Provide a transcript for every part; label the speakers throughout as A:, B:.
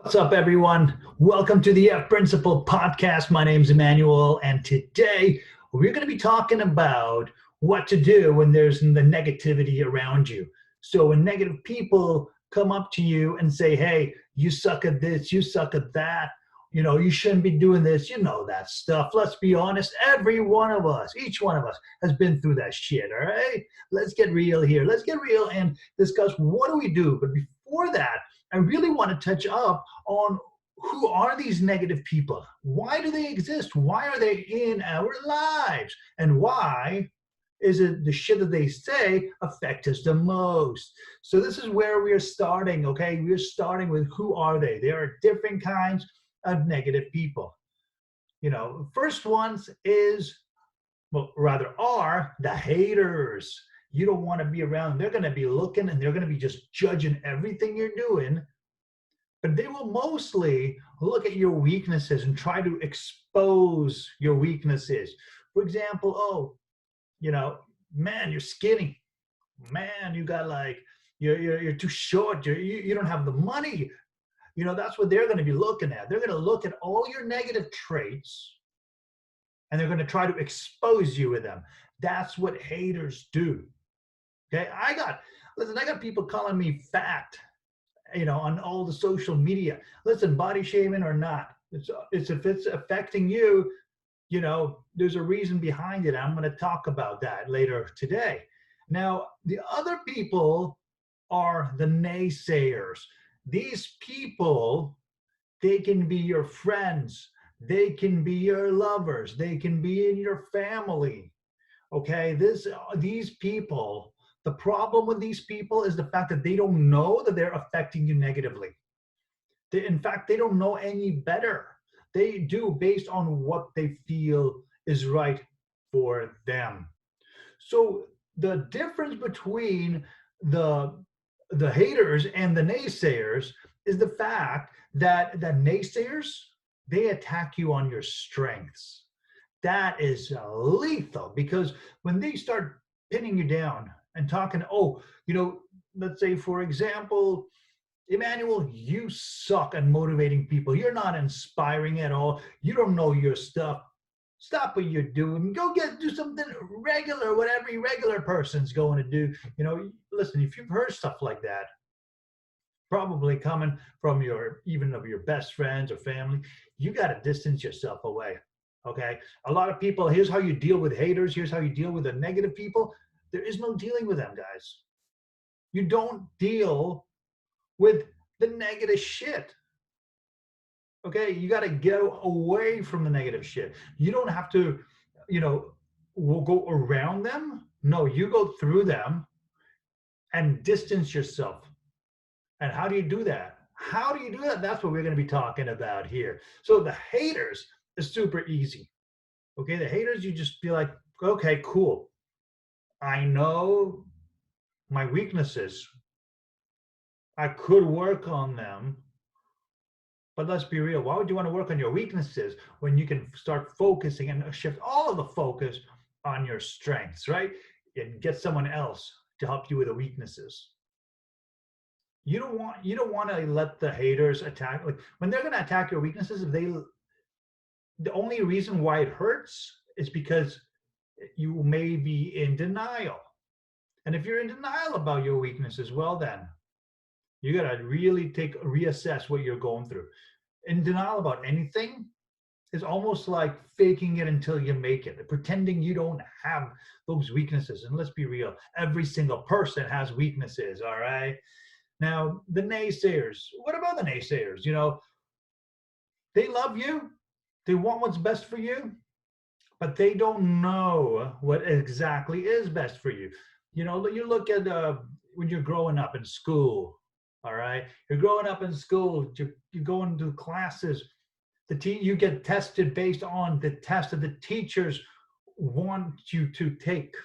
A: What's up, everyone? Welcome to the F Principle podcast. My name's Emmanuel, and today we're going to be talking about what to do when there's the negativity around you. So, when negative people come up to you and say, "Hey, you suck at this, you suck at that, you shouldn't be doing this," that stuff. Let's be honest, every one of us, each one of us has been through that shit, all right? Let's get real here. Let's get real and discuss what do we do. But before that, I really want to touch up on who are these negative people? Why do they exist? Why are they in our lives? And why is it the shit that they say affect us the most? So this is where we are starting, okay? We're starting with who are they? There are different kinds of negative people. First ones is, well, rather are the haters. You don't want to be around. They're going to be looking and they're going to be just judging everything you're doing. But they will mostly look at your weaknesses and try to expose your weaknesses. For example, man, you're skinny. Man, you got you're too short. You don't have the money. That's what they're going to be looking at. They're going to look at all your negative traits and they're going to try to expose you with them. That's what haters do. Okay, I got people calling me fat, on all the social media. Listen, body shaming or not, it's if it's affecting you, there's a reason behind it. I'm going to talk about that later today. Now, the other people are the naysayers. These people, they can be your friends, they can be your lovers, they can be in your family. Okay, these people, the problem with these people is the fact that they don't know that they're affecting you negatively. In fact, they don't know any better. They do based on what they feel is right for them. So the difference between the haters and the naysayers is the fact that the naysayers, they attack you on your strengths. That is lethal, because when they start pinning you down and talking, let's say, for example, Emmanuel, you suck at motivating people. You're not inspiring at all. You don't know your stuff. Stop what you're doing. Do something regular, what every regular person's going to do. Listen, if you've heard stuff like that, probably coming from even of your best friends or family, you got to distance yourself away. Okay. A lot of people, here's how you deal with haters. Here's how you deal with the negative people. There is no dealing with them, guys. You don't deal with the negative shit. Okay. You got to get away from the negative shit. You don't have to, we'll go around them. No, you go through them and distance yourself. And how do you do that? How do you do that? That's what we're going to be talking about here. So the haters is super easy. Okay, the haters, you just be like, okay, cool. I know my weaknesses. I could work on them. But let's be real. Why would you want to work on your weaknesses when you can start focusing and shift all of the focus on your strengths, right? And get someone else to help you with the weaknesses. You don't want to let the haters attack. Like when they're going to attack your weaknesses, the only reason why it hurts is because you may be in denial. And if you're in denial about your weaknesses, well then, you got to really reassess what you're going through. In denial about anything is almost like faking it until you make it, pretending you don't have those weaknesses. And let's be real, every single person has weaknesses, all right? Now, the naysayers, what about the naysayers? They love you, they want what's best for you, but they don't know what exactly is best for you. You look at when you're growing up in school, all right? You're growing up in school, you're going to classes, you get tested based on the test that the teachers want you to take.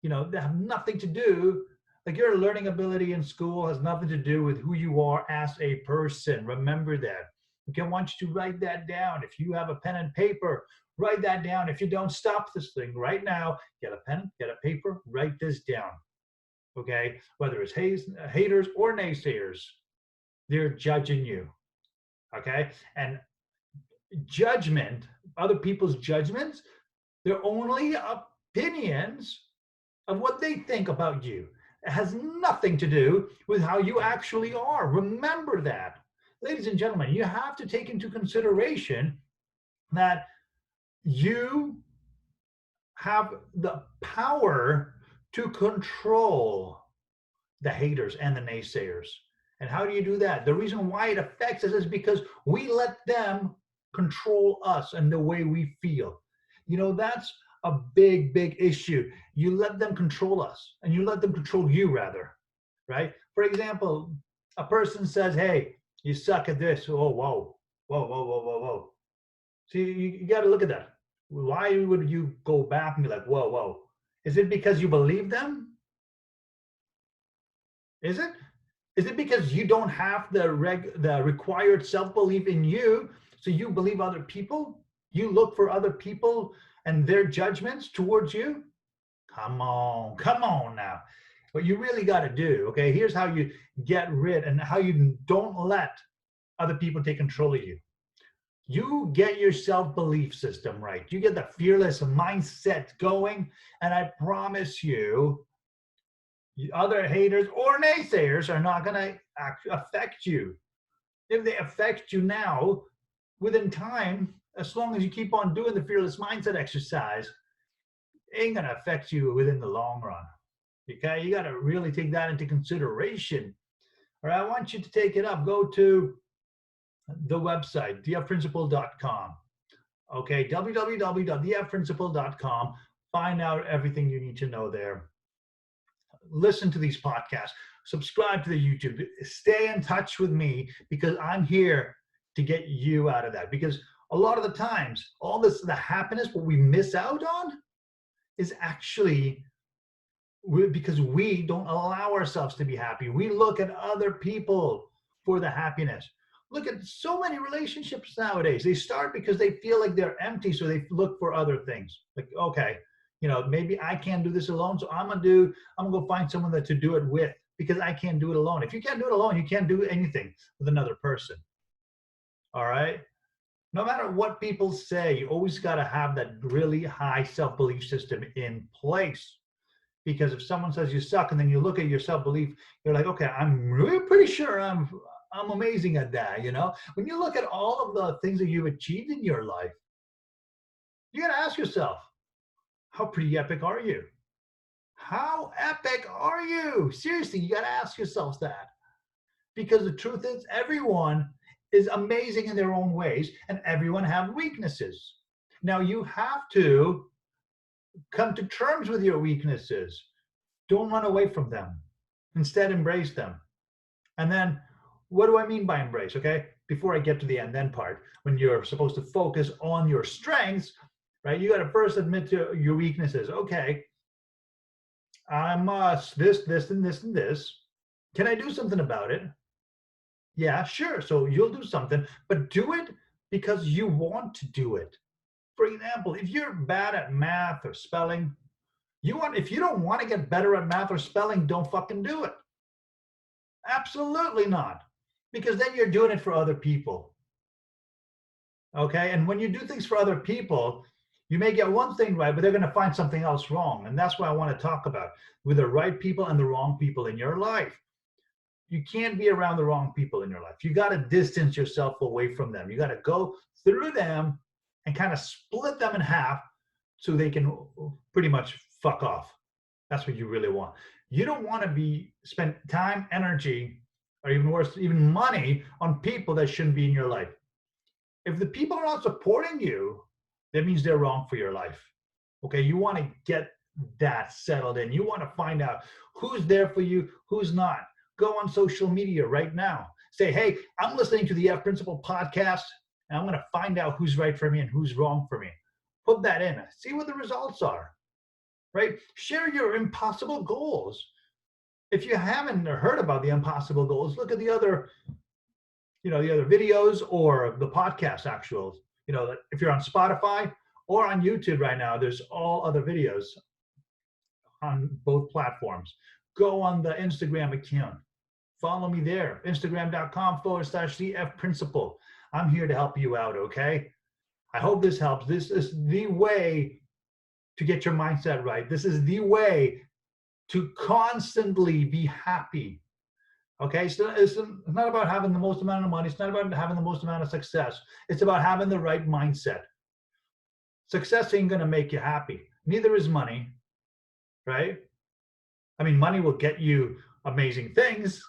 A: They have nothing to do, like your learning ability in school has nothing to do with who you are as a person. Remember that. Okay, I want you to write that down. If you have a pen and paper, write that down. If you don't, stop this thing right now. Get a pen, get a paper, write this down. Okay, whether it's haters or naysayers, they're judging you. Okay. And judgment, other people's judgments, they're only opinions of what they think about you. It has nothing to do with how you actually are. Remember that. Ladies and gentlemen, you have to take into consideration that you have the power to control the haters and the naysayers. And how do you do that? The reason why it affects us is because we let them control us and the way we feel. You know, that's a big, big issue. You let them control us and you let them control you, rather, right? For example, a person says, hey, you suck at this. Oh, whoa, whoa, whoa, whoa, whoa, whoa. See, you got to look at that. Why would you go back and be like, whoa, whoa? Is it because you believe them? Is it? Is it because you don't have the required self-belief in you, so you believe other people? You look for other people and their judgments towards you? Come on now. What you really got to do, okay, here's how you get rid and how you don't let other people take control of you. You get your self-belief system right. You get the fearless mindset going, and I promise you, other haters or naysayers are not going to affect you. If they affect you now, within time, as long as you keep on doing the fearless mindset exercise, it ain't going to affect you within the long run. Okay, you got to really take that into consideration. All right, I want you to take it up. Go to the website, dfprinciple.com. Okay, www.dfprinciple.com. Find out everything you need to know there. Listen to these podcasts, subscribe to the YouTube, stay in touch with me, because I'm here to get you out of that. Because a lot of the times, all this, the happiness, what we miss out on is actually because we don't allow ourselves to be happy. We look at other people for the happiness. Look at so many relationships nowadays. They start because they feel like they're empty, so they look for other things. Like, okay, you know, maybe I can't do this alone, so I'm gonna go find someone that to do it with, because I can't do it alone. If you can't do it alone, you can't do anything with another person. All right? No matter what people say, you always got to have that really high self-belief system in place. Because if someone says you suck and then you look at your self-belief, you're like, okay, I'm really pretty sure I'm amazing at that, you know? When you look at all of the things that you've achieved in your life, you got to ask yourself, how pretty epic are you? How epic are you? Seriously, you got to ask yourselves that. Because the truth is, everyone is amazing in their own ways, and everyone have weaknesses. Now, you have to come to terms with your weaknesses. Don't run away from them. Instead, embrace them. And then, what do I mean by embrace? Okay, before I get to the and then part, when you're supposed to focus on your strengths, right? You got to first admit to your weaknesses. Okay, I'm this, and this, and this. Can I do something about it? Yeah, sure. So you'll do something, but do it because you want to do it. For example, if you're bad at math or spelling, if you don't want to get better at math or spelling, don't fucking do it. Absolutely not. Because then you're doing it for other people. Okay? And when you do things for other people, you may get one thing right, but they're going to find something else wrong. And that's what I want to talk about, with the right people and the wrong people in your life. You can't be around the wrong people in your life. You got to distance yourself away from them. You got to go through them and kind of split them in half so they can pretty much fuck off. That's what you really want. You don't want to spend time, energy, or even worse, even money on people that shouldn't be in your life. If the people are not supporting you, that means they're wrong for your life. Okay, you want to get that settled in. You want to find out who's there for you, who's not. Go on social media right now. Say, hey, I'm listening to the F Principle podcast, and I'm going to find out who's right for me and who's wrong for me. Put that in. See what the results are. Right? Share your impossible goals. If you haven't heard about the impossible goals, look at the other videos or the podcast actuals. If you're on Spotify or on YouTube right now, there's all other videos on both platforms. Go on the Instagram account. Follow me there, instagram.com/CF Principle. I'm here to help you out, okay? I hope this helps. This is the way to get your mindset right. This is the way to constantly be happy. Okay, so it's not about having the most amount of money. It's not about having the most amount of success. It's about having the right mindset. Success ain't going to make you happy. Neither is money, right? I mean, money will get you amazing things,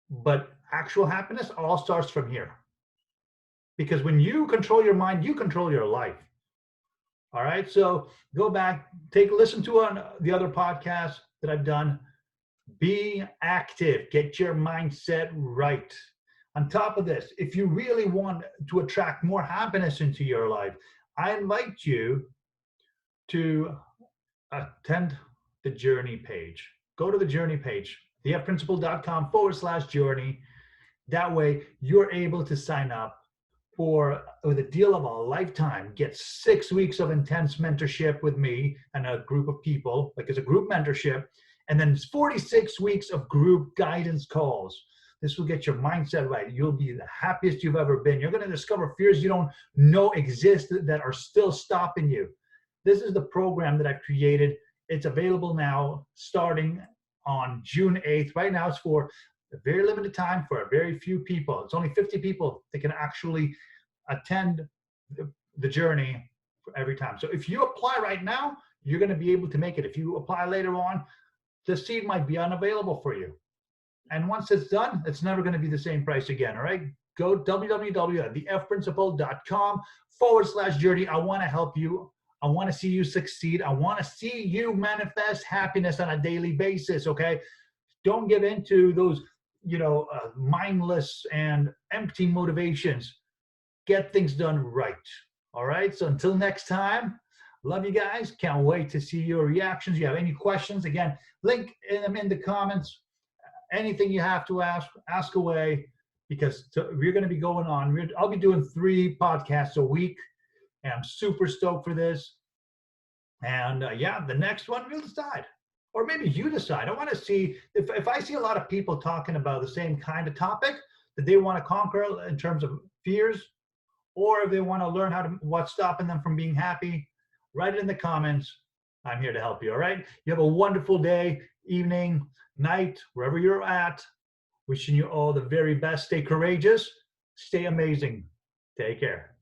A: but actual happiness all starts from here. Because when you control your mind, you control your life. All right. So go back, listen to the other podcasts that I've done. Be active, get your mindset right. On top of this, if you really want to attract more happiness into your life, I invite you to attend the journey page. Go to the journey page, theFprinciple.com/journey. That way you're able to sign up with a deal of a lifetime. Get 6 weeks of intense mentorship with me and a group of people, like it's a group mentorship, and then 46 weeks of group guidance calls. This will get your mindset right. You'll be the happiest you've ever been. You're going to discover fears you don't know exist that are still stopping you. This is the program that I've created. It's available now starting on June 8th. Right now it's for a very limited time for a very few people. It's only 50 people that can actually attend the journey for every time. So if you apply right now, you're going to be able to make it. If you apply later on, the seat might be unavailable for you. And once it's done, it's never going to be the same price again. All right. Go www.thefprinciple.com/journey. I want to help you. I want to see you succeed. I want to see you manifest happiness on a daily basis. Okay. Don't give into those, mindless and empty motivations. Get things done right. All right. So until next time, love you guys. Can't wait to see your reactions. If you have any questions, again, link them in the comments. Anything you have to ask away, because we're going to be going on. I'll be doing 3 podcasts a week, and I'm super stoked for this. And the next one we'll decide. Or maybe you decide. I want to see if I see a lot of people talking about the same kind of topic that they want to conquer in terms of fears, or if they want to learn what's stopping them from being happy, write it in the comments. I'm here to help you. All right. You have a wonderful day, evening, night, wherever you're at. Wishing you all the very best. Stay courageous. Stay amazing. Take care.